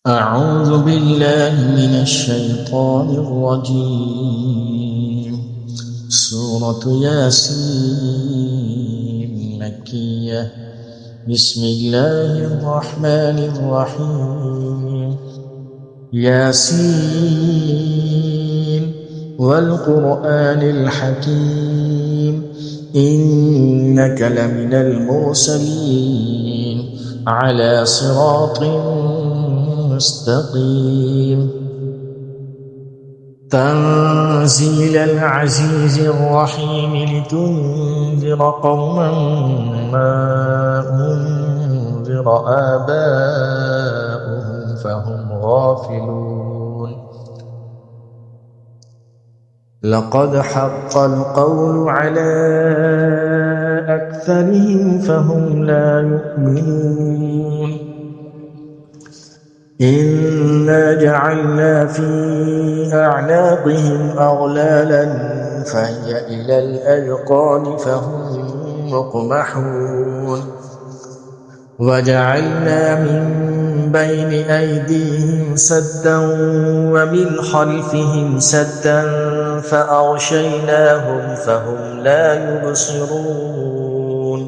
أعوذ بالله من الشيطان الرجيم. سورة ياسين مكية. بسم الله الرحمن الرحيم. ياسين والقرآن الحكيم إنك لمن المرسلين على صراط مستقيم. تنزيل العزيز الرحيم لتنذر قوما ما أنذر آباؤهم فهم غافلون. لقد حق القول على أكثرهم فهم لا يؤمنون. إنا جعلنا في أعناقهم أغلالا فهي إلى الأذقان فهم مقمحون. وجعلنا من بين أيديهم سدا ومن خلفهم سدا فأغشيناهم فهم لا يبصرون.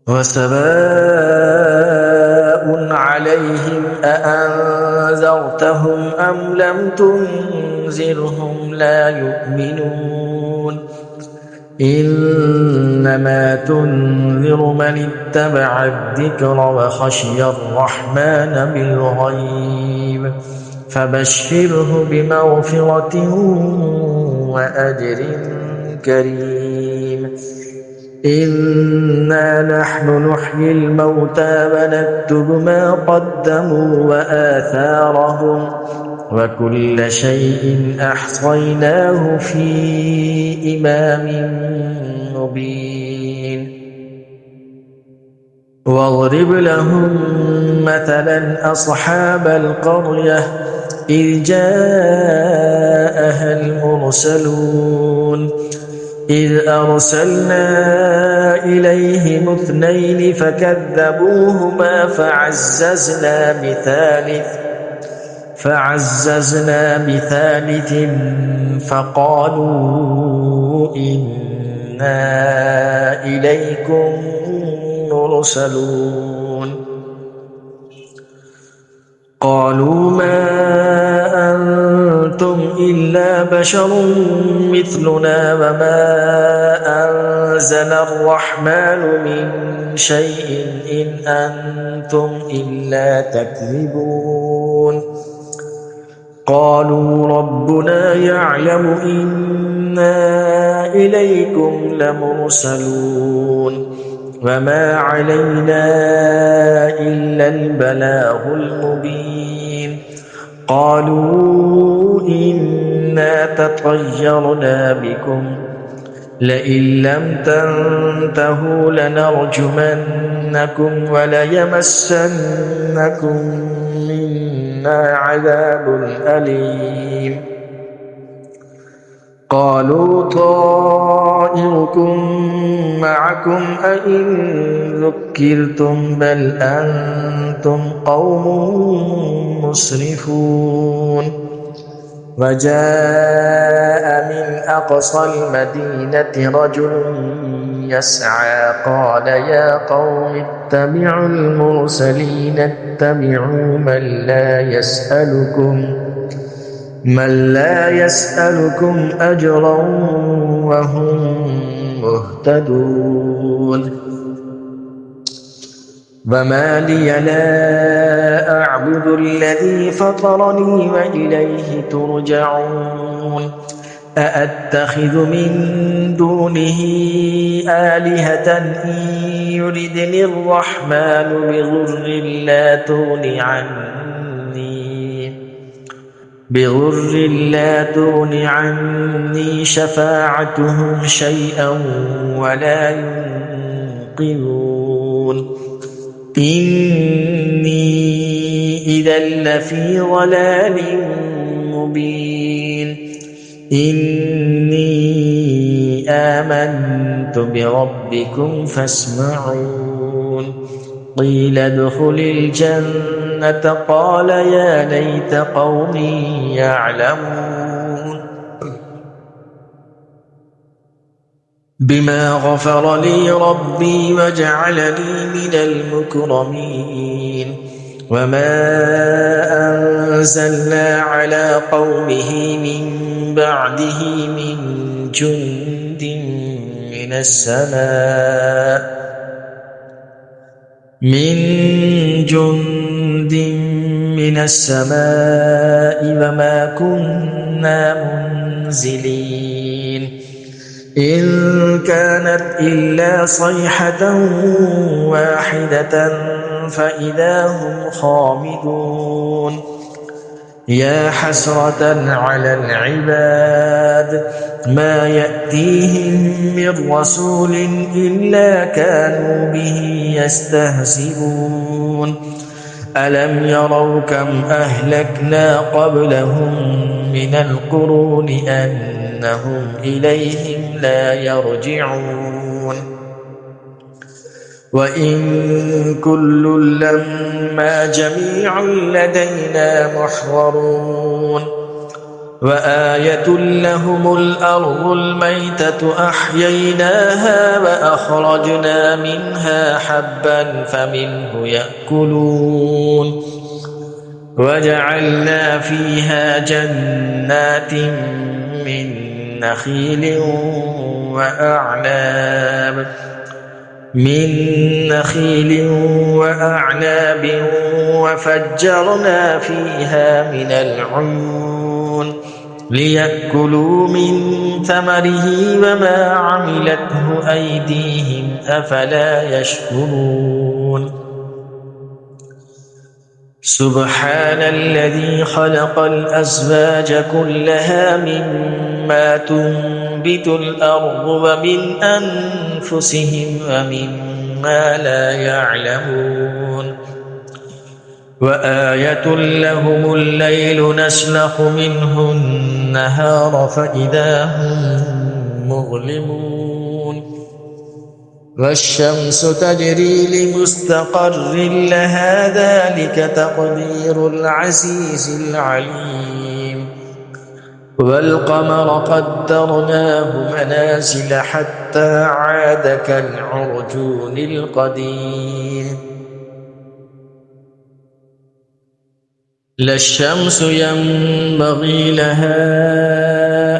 وسواء عليهم أأنذرتهم أم لم تنذرهم لا يؤمنون. إنما تنذر من اتبع الذكر وخشي الرحمن بالغيب فبشره بمغفرة وأجر كريم. إنا نحن نحيي الموتى ونكتب ما قدموا وآثارهم وكل شيء أحصيناه في إمام مبين. واضرب لهم مثلا أصحاب القرية إذ جاءها المرسلون إذ أرسلنا إليهم اثنين فكذبوهما فعززنا بثالث فقالوا إنا إليكم مرسلون. قالوا ما أنتم إلا بشر مثلنا وما أنزل الرحمن من شيء إن أنتم إلا تكذبون. قالوا ربنا يعلم إنا إليكم لمرسلون وما علينا إلا البلاغ المبين. قالوا إنا تطيرنا بكم لئن لم تنتهوا لنرجمنكم وليمسنكم منا عذاب أليم. قالوا طائركم معكم أئن ذكرتم بل أنتم قوم مسرفون. وجاء من أقصى المدينة رجل يسعى قال يا قوم اتبعوا المرسلين اتبعوا من لا يسألكم أجرا وهم مهتدون. وما لي لا أعبد الذي فطرني وإليه ترجعون. أأتخذ من دونه آلهة إن يردني الرحمن بضر لا تغن عني شفاعتهم شيئا ولا ينقذون. إني إذا لفي ضلال مبين. إني آمنت بربكم فاسمعون. قيل ادخل الجنة قال يا ليت قومي يعلمون بما غفر لي ربي وجعلني من المكرمين وما أنزلنا على قومه من بعده من جند من السماء وما كنا منزلين إن كانت إلا صيحة واحدة فإذا هم خامدون يا حسرة على العباد ما يأتيهم من رسول إلا كانوا به يستهزئون ألم يروا كم أهلكنا قبلهم من القرون أنهم إليهم لا يرجعون وإن كل لما جميع لدينا محضرون وآية لهم الأرض الميتة أحييناها وأخرجنا منها حبا فمنه يأكلون وجعلنا فيها جنات من نخيل وأعناب وفجرنا فيها من العيون ليأكلوا من ثمره وما عملته أيديهم أفلا يشكرون سبحان الذي خلق الأزواج كلها مما تنبت الأرض ومن أنفسهم ومما لا يعلمون وآية لهم الليل نسلخ منه النهار فإذا هم مظلمون والشمس تجري لمستقر لها ذلك تقدير العزيز العليم والقمر قدرناه منازل حتى عاد كالعرجون القديم لا الشمس ينبغي لها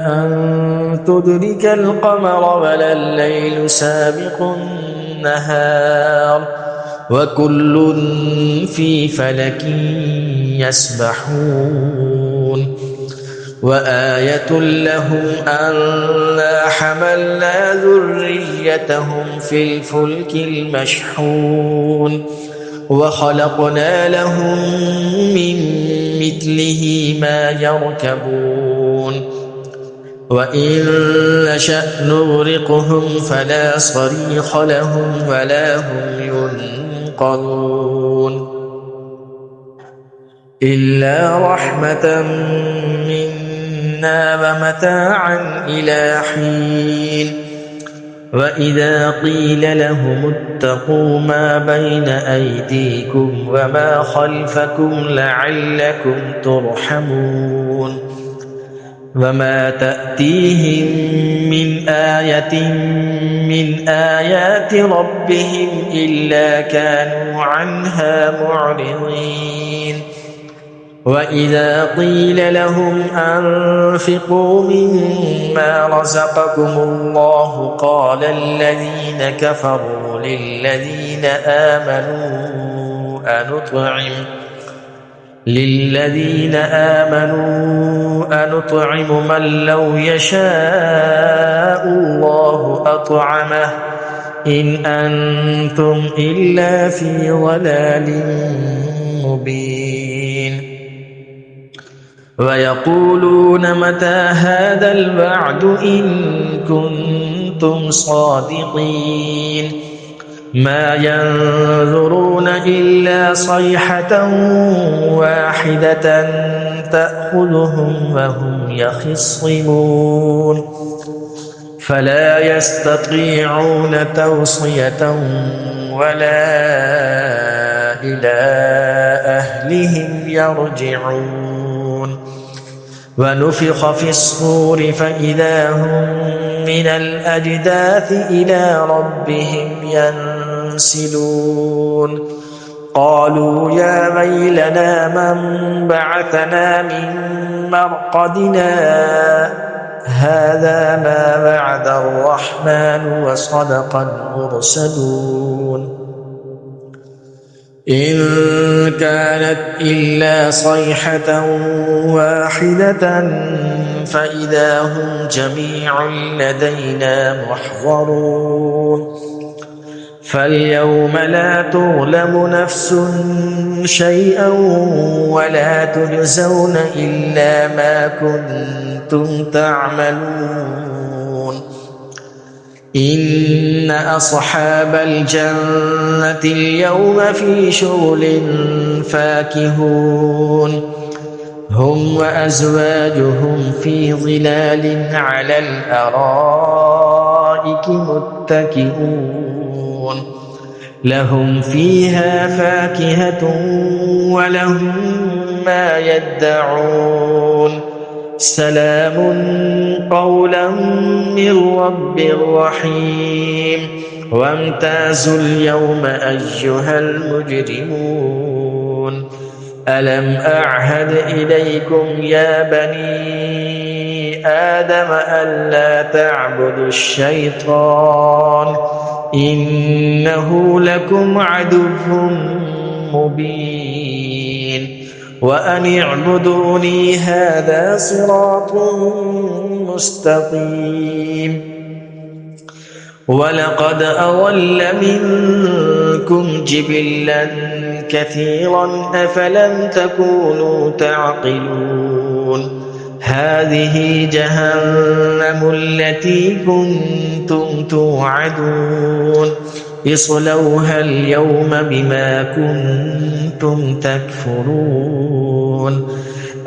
أن تدرك القمر ولا الليل سابق النهار وكل في فلك يسبحون وآية لهم أنا حملنا ذريتهم في الفلك المشحون وخلقنا لهم من مثله ما يركبون وإن نشأ نغرقهم فلا صريخ لهم ولا هم ينقذون إلا رحمة منا ومتاعا إلى حين وإذا قيل لهم اتقوا ما بين أيديكم وما خلفكم لعلكم ترحمون وما تأتيهم من آية من آيات ربهم إلا كانوا عنها معرضين وإذا قيل لهم أنفقوا مما رزقكم الله قال الذين كفروا للذين آمنوا أنطعم من لو يشاء الله أطعمه إن أنتم إلا في ضلال مبين ويقولون متى هذا الوعد إن كنتم صادقين ما ينظرون إلا صيحة واحدة تأخذهم وهم يخصمون فلا يستطيعون توصية ولا إلى أهلهم يرجعون ونفخ في الصور فإذا هم من الأجداث إلى ربهم ينسلون قالوا يا ويلنا من بعثنا من مرقدنا هذا ما وعد الرحمن وصدق المرسلون إن كانت إلا صيحة واحدة فإذا هم جميع لدينا محضرون فاليوم لا تظلم نفس شيئا ولا تجزون إلا ما كنتم تعملون إن أصحاب الجنة اليوم في شغل فاكهون هم وأزواجهم في ظلال على الأرائك متكئون لهم فيها فاكهة ولهم ما يدعون سلام قولا من رب رحيم وامتازوا اليوم أيها المجرمون ألم أعهد إليكم يا بني آدم ألا تعبدوا الشيطان إنه لكم عدو مبين وأن اعبدوني هذا صراط مستقيم ولقد أضل منكم جبلا كثيرا أفلم تكونوا تعقلون هذه جهنم التي كنتم توعدون اصلوها اليوم بما كنتم تكفرون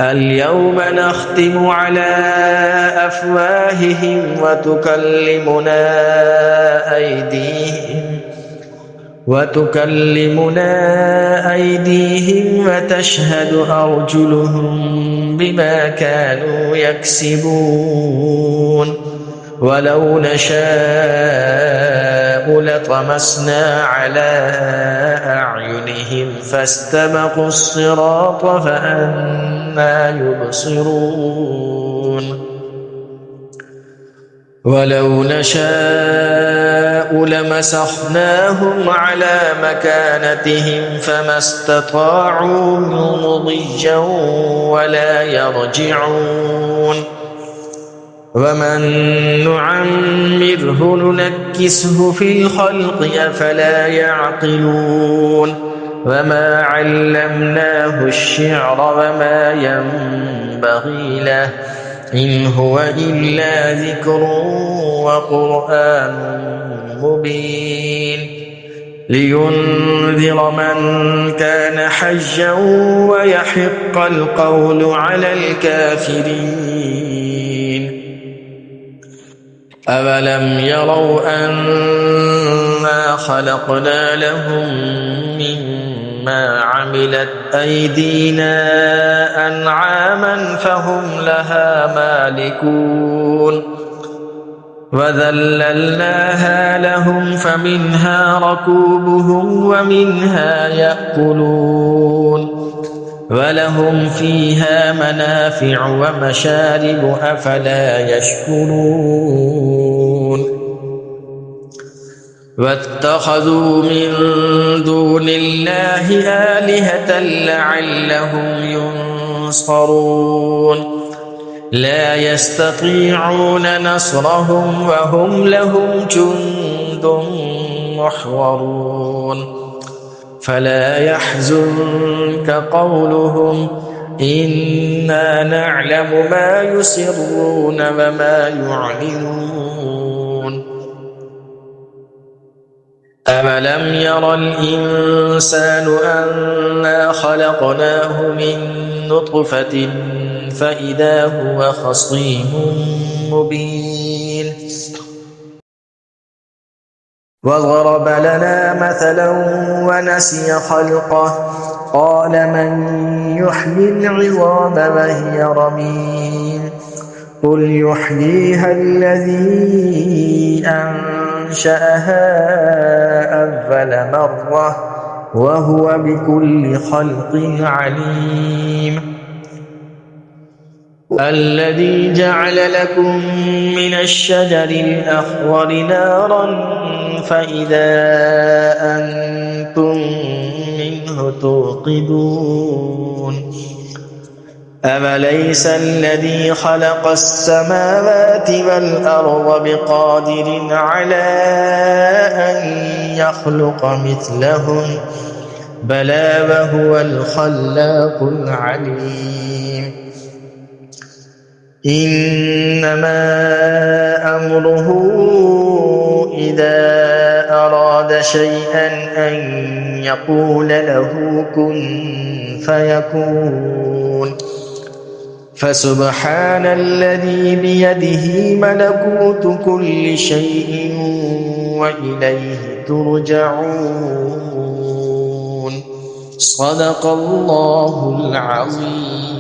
اليوم نختم على أفواههم وتكلمنا أيديهم وتشهد أرجلهم بما كانوا يكسبون ولو نشاء لطمسنا على أعينهم فاستبقوا الصراط فأنى يبصرون ولو نشاء لمسخناهم على مكانتهم فما استطاعوا مضيا ولا يرجعون ومن نعمره ننكسه في الخلق أفلا يعقلون وما علمناه الشعر وما ينبغي له إن هو إلا ذكر وقرآن مبين لينذر من كان حيا ويحق القول على الكافرين أولم يروا أنا خلقنا لهم مما عملت أيدينا أنعاما فهم لها مالكون وذللناها لهم فمنها ركوبهم ومنها يأكلون ولهم فيها منافع ومشارب أفلا يشكرون واتخذوا من دون الله آلهة لعلهم ينصرون لا يستطيعون نصرهم وهم لهم جند محضرون فلا يحزنك قولهم إنا نعلم ما يسرون وما يعلنون أولم ير الإنسان أنا خلقناه من نطفة فإذا هو خصيم مبين وضرب لنا مثلا ونسي خلقه قال من يحيي العظام وهي رميم قل يحييها الذي أنشأها أول مرة وهو بكل خلق عليم الذي جعل لكم من الشجر الأخضر نارا فإذا أنتم منه توقدون أوليس الذي خلق السماوات والأرض بقادر على أن يخلق مثلهم بلى وهو الخلاق العليم إنما أمره إذا أراد شيئا أن يقول له كن فيكون فسبحان الذي بيده ملكوت كل شيء وإليه ترجعون صدق الله العظيم.